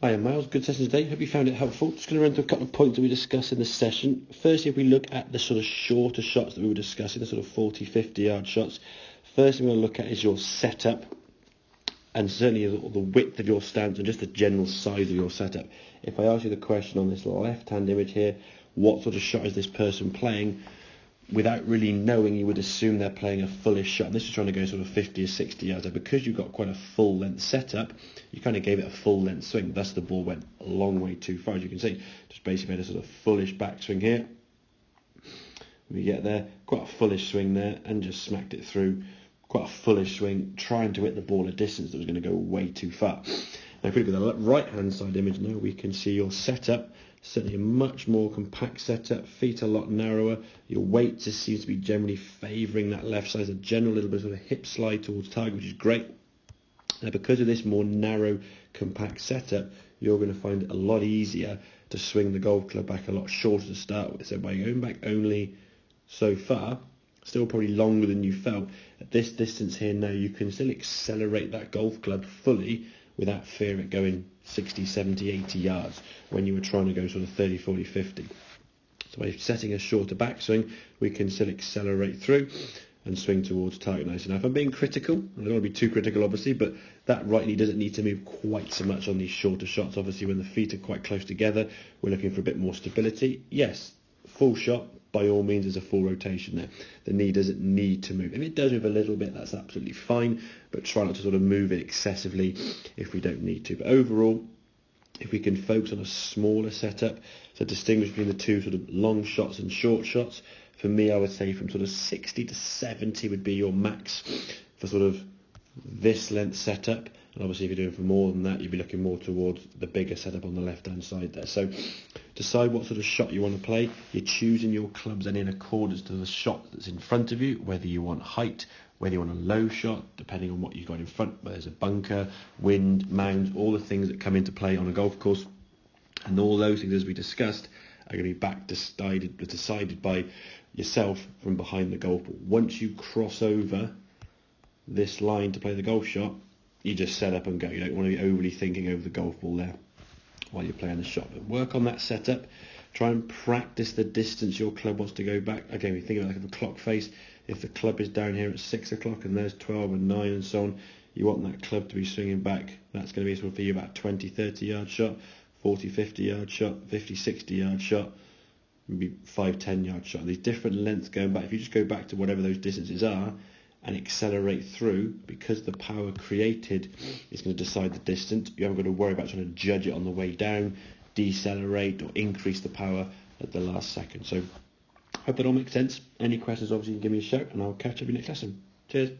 Hi, I'm Miles. Good session today. Hope you found it helpful. Just going to run through a couple of points that we discussed in this session. Firstly, if we look at the sort of shorter shots that we were discussing, the sort of 40, 50 yard shots, first thing we're going to look at is your setup and certainly the width of your stance and just the general size of your setup. If I ask you the question on this left-hand image here, what sort of shot is this person playing? Without really knowing, you would assume they're playing a fullish shot. And this is trying to go sort of 50 or 60 yards. And because you've got quite a full length setup, you kind of gave it a full length swing. Thus the ball went a long way too far, as you can see. Just basically made a sort of fullish backswing here. We get there, quite a fullish swing there, and just smacked it through. Quite a fullish swing, trying to hit the ball a distance that was going to go way too far. Now if we look at the right hand side image now, we can see your setup. Certainly a much more compact setup, feet a lot narrower. Your weight just seems to be generally favouring that left side. A general little bit of a hip slide towards target, which is great. Now because of this more narrow, compact setup, you're going to find it a lot easier to swing the golf club back a lot shorter to start with. So by going back only so far, still probably longer than you felt, at this distance here now, you can still accelerate that golf club fully without fear of it going 60, 70, 80 yards when you were trying to go sort of 30, 40, 50. So by setting a shorter backswing, we can still accelerate through and swing towards target nice enough. I'm being critical, I don't want to be too critical obviously, but that right knee doesn't need to move quite so much on these shorter shots. Obviously when the feet are quite close together, we're looking for a bit more stability. Yes, full shot, by all means, there's a full rotation there. The knee doesn't need to move. If it does move a little bit, that's absolutely fine, but try not to sort of move it excessively if we don't need to. But overall, if we can focus on a smaller setup, so distinguish between the two sort of long shots and short shots, for me, I would say from sort of 60 to 70 would be your max for sort of this length setup. And obviously, if you're doing for more than that, you'd be looking more towards the bigger setup on the left-hand side there. So decide what sort of shot you want to play. You're choosing your clubs and in accordance to the shot that's in front of you, whether you want height, whether you want a low shot, depending on what you've got in front, whether there's a bunker, wind, mound, all the things that come into play on a golf course. And all those things, as we discussed, are going to be decided by yourself from behind the golf ball. Once you cross over this line to play the golf shot, you just set up and go. You don't want to be overly thinking over the golf ball there while you're playing the shot. But work on that setup. Try and practice the distance your club wants to go back. Again, we think about like a clock face. If the club is down here at 6 o'clock and there's 12 and 9 and so on, you want that club to be swinging back. That's going to be sort of for you about 20, 30 yard shot, 40, 50 yard shot, 50, 60 yard shot, maybe 5, 10 yard shot. These different lengths going back. If you just go back to whatever those distances are, and accelerate through, because the power created is going to decide the distance. You haven't got to worry about trying to judge it on the way down, decelerate or increase the power at the last second. So hope that all makes sense. Any questions, obviously you can give me a shout and I'll catch up in your next lesson. Cheers.